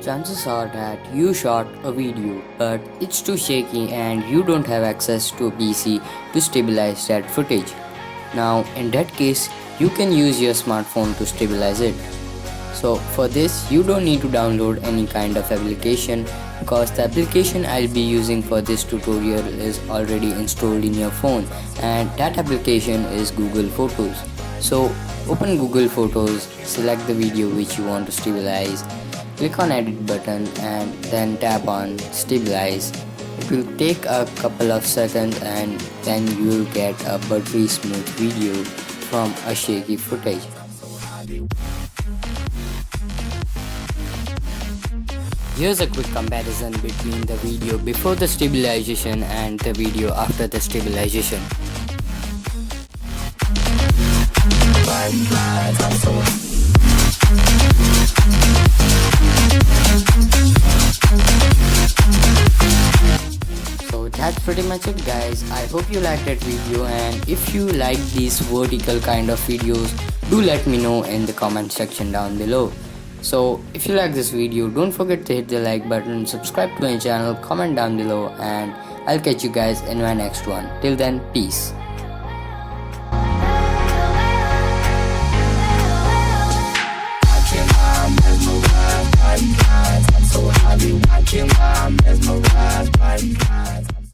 Chances are that you shot a video, but it's too shaky and you don't have access to a PC to stabilize that footage. Now, in that case, you can use your smartphone to stabilize it. So, for this, you don't need to download any kind of application because the application I'll be using for this tutorial is already installed in your phone, and that application is Google Photos. So, open Google Photos, select the video which you want to stabilize, click on edit button and then tap on stabilize. It will take a couple of seconds and then you will get a buttery smooth video from a shaky footage. Here's a quick comparison between the video before the stabilization and the video after the stabilization. So that's pretty much it, guys. I hope you liked that video, and if you like these vertical kind of videos, do let me know in the comment section down below. So if you like this video, don't forget to hit the like button, subscribe to my channel, comment down below, and I'll catch you guys in my next one. Till then, peace.